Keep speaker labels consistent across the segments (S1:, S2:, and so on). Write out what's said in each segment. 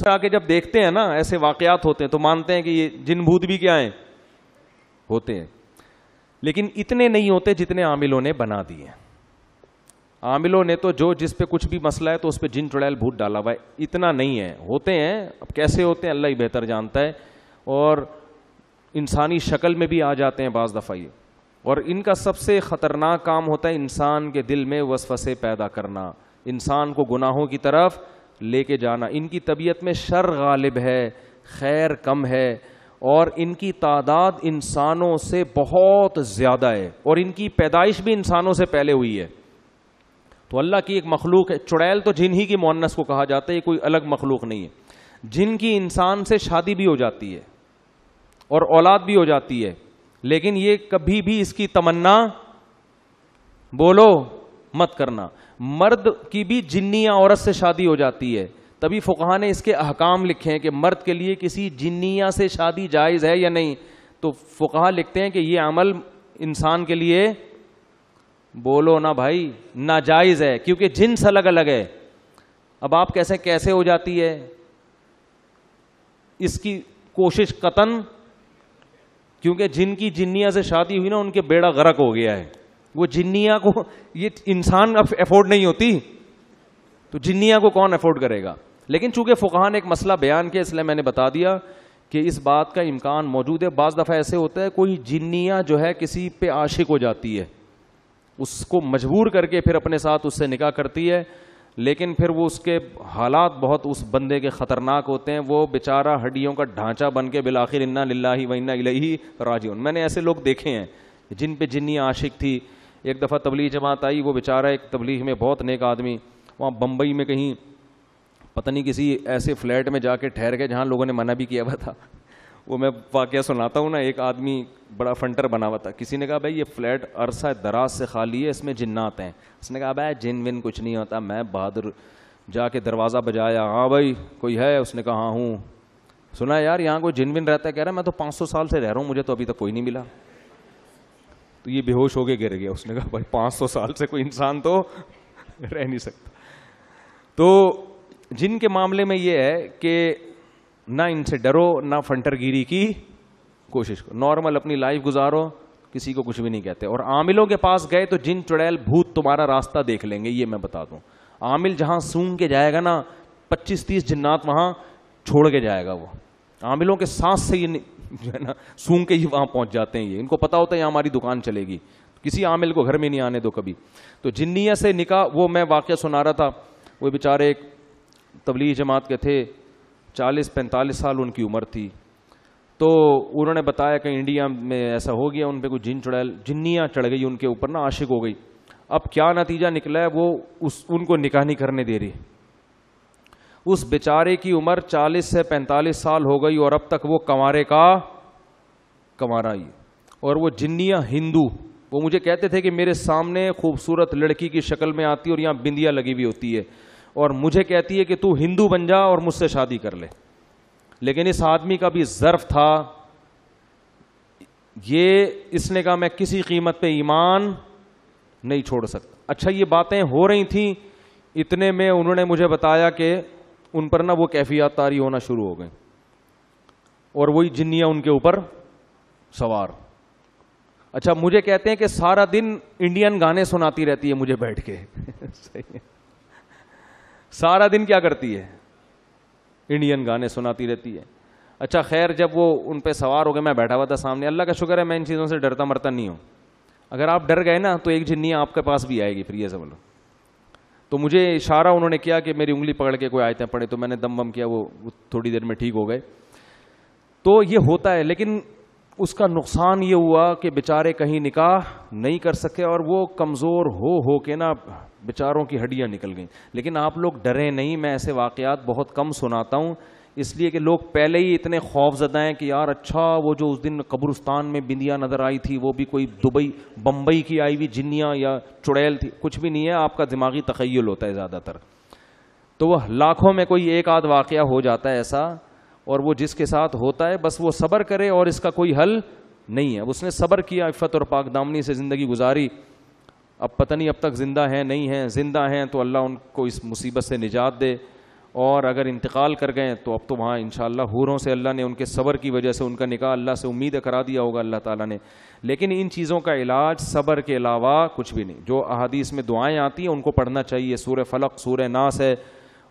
S1: آ کے جب دیکھتے ہیں نا ایسے واقعات ہوتے ہیں تو مانتے ہیں کہ یہ جن بھوت بھی کیا ہیں ہوتے ہیں، لیکن اتنے نہیں ہوتے جتنے عاملوں نے بنا دیے. عاملوں نے تو جو جس پہ کچھ بھی مسئلہ ہے تو اس پہ جن چڑیل بھوت ڈالا ہوا ہے. اتنا نہیں ہے. ہوتے ہیں، اب کیسے ہوتے ہیں اللہ ہی بہتر جانتا ہے، اور انسانی شکل میں بھی آ جاتے ہیں بعض دفعہ یہ. اور ان کا سب سے خطرناک کام ہوتا ہے انسان کے دل میں وسوسے پیدا کرنا، انسان کو گناہوں کی طرف لے کے جانا. ان کی طبیعت میں شر غالب ہے، خیر کم ہے، اور ان کی تعداد انسانوں سے بہت زیادہ ہے، اور ان کی پیدائش بھی انسانوں سے پہلے ہوئی ہے. تو اللہ کی ایک مخلوق ہے. چڑیل تو جن ہی کی مؤنث کو کہا جاتا ہے، یہ کوئی الگ مخلوق نہیں ہے. جن کی انسان سے شادی بھی ہو جاتی ہے اور اولاد بھی ہو جاتی ہے، لیکن یہ کبھی بھی اس کی تمنا بولو مت کرنا. مرد کی بھی جنیہ عورت سے شادی ہو جاتی ہے، تبھی فقہا نے اس کے احکام لکھے ہیں کہ مرد کے لیے کسی جنیہ سے شادی جائز ہے یا نہیں. تو فقہا لکھتے ہیں کہ یہ عمل انسان کے لیے بولو نا بھائی ناجائز ہے، کیونکہ جنس الگ الگ ہے. اب آپ کیسے ہو جاتی ہے، اس کی کوشش قطن، کیونکہ جن کی جنیہ سے شادی ہوئی نا ان کے بیڑا غرق ہو گیا ہے. وہ جنیہ کو یہ انسان افورڈ نہیں ہوتی، تو جنیہ کو کون افورڈ کرے گا. لیکن چونکہ فقہا نے ایک مسئلہ بیان کیا، اس لیے میں نے بتا دیا کہ اس بات کا امکان موجود ہے. بعض دفعہ ایسے ہوتا ہے کوئی جنیہ جو ہے کسی پہ عاشق ہو جاتی ہے، اس کو مجبور کر کے پھر اپنے ساتھ اس سے نکاح کرتی ہے، لیکن پھر وہ اس کے حالات بہت اس بندے کے خطرناک ہوتے ہیں. وہ بیچارہ ہڈیوں کا ڈھانچہ بن کے بالآخر انا للہ و انا الیہ راجعون. میں نے ایسے لوگ دیکھے ہیں جن پہ جنی عاشق تھی. ایک دفعہ تبلیغ جماعت آئی، وہ بیچارہ ایک تبلیغ میں بہت نیک آدمی وہاں بمبئی میں کہیں پتہ نہیں کسی ایسے فلیٹ میں جا کے ٹھہر گئے جہاں لوگوں نے منع بھی کیا ہوا تھا. وہ میں واقعہ سناتا ہوں نا. ایک آدمی بڑا فنٹر بنا ہوا تھا، کسی نے کہا بھائی یہ فلیٹ عرصہ دراز سے خالی ہے، اس میں جنات ہیں. اس نے کہا بھائی جن ون کچھ نہیں ہوتا. میں بہادر جا کے دروازہ بجایا، ہاں بھائی کوئی ہے؟ اس نے کہا ہاں ہوں. سنا یار یہاں کوئی جن ون رہتا ہے؟ کہہ رہا میں تو 500 سال سے رہ رہا ہوں، مجھے تو ابھی تک کوئی نہیں ملا. تو یہ بے ہوش ہو کے گر گیا. اس نے کہا بھائی 500 سال سے کوئی انسان تو رہ نہیں سکتا. تو جن کے معاملے میں یہ ہے کہ نہ ان سے ڈرو، نہ فنٹر گیری کی کوشش کرو، نارمل اپنی لائف گزارو، کسی کو کچھ بھی نہیں کہتے. اور عاملوں کے پاس گئے تو جن چڑیل بھوت تمہارا راستہ دیکھ لیں گے، یہ میں بتا دوں. عامل جہاں سونگ کے جائے گا نا 25-30 جنات وہاں چھوڑ کے جائے گا. وہ عاملوں کے سانس سے یہ جو ہے نا سونگ کے ہی وہاں پہنچ جاتے ہیں. یہ ان کو پتا ہوتا ہے یہاں ہماری دکان چلے گی، کسی عامل کو گھر میں نہیں آنے دو کبھی. تو جنیہ سے نکاح، وہ میں واقعہ سنا رہا تھا. وہ بیچارے ایک تبلیغ جماعت کے تھے، 40-45 سال ان کی عمر تھی. تو انہوں نے بتایا کہ انڈیا میں ایسا ہو گیا، ان پہ کوئی جن چڑیل جنیہ چڑھ گئی ان کے اوپر نا، عاشق ہو گئی. اب کیا نتیجہ نکلا ہے، وہ ان کو نکاح نہیں کرنے دے رہی. اس بیچارے کی عمر 40 سے 45 سال ہو گئی اور اب تک وہ کنوارے کا کنوارا ہی. اور وہ جنیہ ہندو، وہ مجھے کہتے تھے کہ میرے سامنے خوبصورت لڑکی کی شکل میں آتی اور یہاں بندیا لگی ہوئی ہوتی ہے، اور مجھے کہتی ہے کہ تو ہندو بن جا اور مجھ سے شادی کر لے. لیکن اس آدمی کا بھی ظرف تھا، یہ اس نے کہا میں کسی قیمت پہ ایمان نہیں چھوڑ سکتا. اچھا یہ باتیں ہو رہی تھیں، اتنے میں انہوں نے مجھے بتایا کہ ان پر نا وہ کیفیات طاری ہونا شروع ہو گئیں، اور وہی جنیہ ان کے اوپر سوار. اچھا مجھے کہتے ہیں کہ سارا دن انڈین گانے سناتی رہتی ہے مجھے بیٹھ کے. سارا دن کیا کرتی ہے؟ انڈین گانے سناتی رہتی ہے. اچھا خیر جب وہ ان پہ سوار ہو گئے، میں بیٹھا ہوا تھا سامنے. اللہ کا شکر ہے میں ان چیزوں سے ڈرتا مرتا نہیں ہوں. اگر آپ ڈر گئے نا تو ایک جنیہ آپ کے پاس بھی آئے گی، پھر یہ سمجھ لو. تو مجھے اشارہ انہوں نے کیا کہ میری انگلی پکڑ کے کوئی آیتیں پڑھے، تو میں نے دم بم کیا، وہ تھوڑی دیر میں ٹھیک ہو گئے. تو یہ ہوتا ہے، لیکن اس کا نقصان یہ ہوا کہ بیچارے کہیں نکاح نہیں کر سکے، اور وہ کمزور ہو کے نا بیچاروں کی ہڈیاں نکل گئیں. لیکن آپ لوگ ڈریں نہیں، میں ایسے واقعات بہت کم سناتا ہوں، اس لیے کہ لوگ پہلے ہی اتنے خوف زدہ ہیں کہ یار اچھا وہ جو اس دن قبرستان میں بندیا نظر آئی تھی وہ بھی کوئی دبئی بمبئی کی آئی ہوئی جنیہ یا چڑیل تھی. کچھ بھی نہیں ہے، آپ کا دماغی تخیل ہوتا ہے زیادہ تر. تو وہ لاکھوں میں کوئی ایک آدھ واقعہ ہو جاتا ہے ایسا، اور وہ جس کے ساتھ ہوتا ہے بس وہ صبر کرے، اور اس کا کوئی حل نہیں ہے. اس نے صبر کیا، عفت اور پاک دامنی سے زندگی گزاری. اب پتہ نہیں اب تک زندہ ہیں نہیں ہیں، زندہ ہیں تو اللہ ان کو اس مصیبت سے نجات دے. اور اگر انتقال کر گئے تو اب تو وہاں انشاءاللہ حوروں سے اللہ نے ان کے صبر کی وجہ سے ان کا نکاح اللہ سے امید کرا دیا ہوگا اللہ تعالیٰ نے. لیکن ان چیزوں کا علاج صبر کے علاوہ کچھ بھی نہیں. جو احادیث میں دعائیں آتی ہیں ان کو پڑھنا چاہیے. سورہ فلق، سورہ ناس ہے،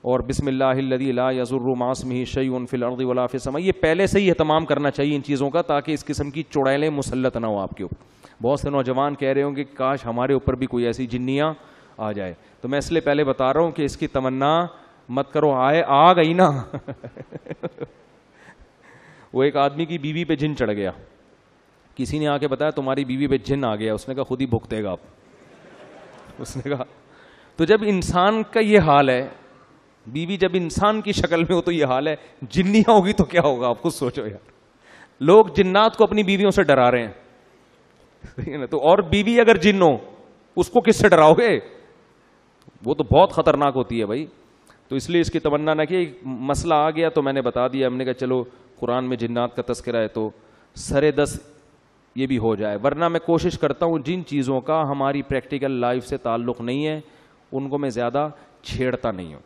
S1: اور بسم اللہ الذی لا یضر مع اسمہ شیء فی الارض ولا فی السماء. یہ پہلے سے ہی اہتمام کرنا چاہیے ان چیزوں کا، تاکہ اس قسم کی چڑیلیں مسلط نہ ہو آپ کے اوپر. بہت سے نوجوان کہہ رہے ہوں کہ کاش ہمارے اوپر بھی کوئی ایسی جنیاں آ جائے. تو میں اس لیے پہلے بتا رہا ہوں کہ اس کی تمنا مت کرو. آ گئی نا. وہ ایک آدمی کی بیوی پہ جن چڑھ گیا. کسی نے آ کے بتایا تمہاری بیوی پہ جن آ گیا. اس نے کہا خود ہی بھگتے گا آپ. اس نے کہا تو جب انسان کا یہ حال ہے، بیوی جب انسان کی شکل میں ہو تو یہ حال ہے، جنیاں ہوگی تو کیا ہوگا آپ خود سوچو یار. لوگ جنات کو اپنی بیویوں سے ڈرا رہے ہیں. تو اور بیوی اگر جن ہو اس کو کس سے ڈراؤ گے؟ وہ تو بہت خطرناک ہوتی ہے بھائی. تو اس لیے اس کی تمنا نہ کہ مسئلہ آ گیا تو میں نے بتا دیا. ہم نے کہا چلو قرآن میں جنات کا تذکرہ ہے تو سرے دس یہ بھی ہو جائے. ورنہ میں کوشش کرتا ہوں جن چیزوں کا ہماری پریکٹیکل لائف سے تعلق نہیں ہے ان کو میں زیادہ چھیڑتا نہیں ہوں.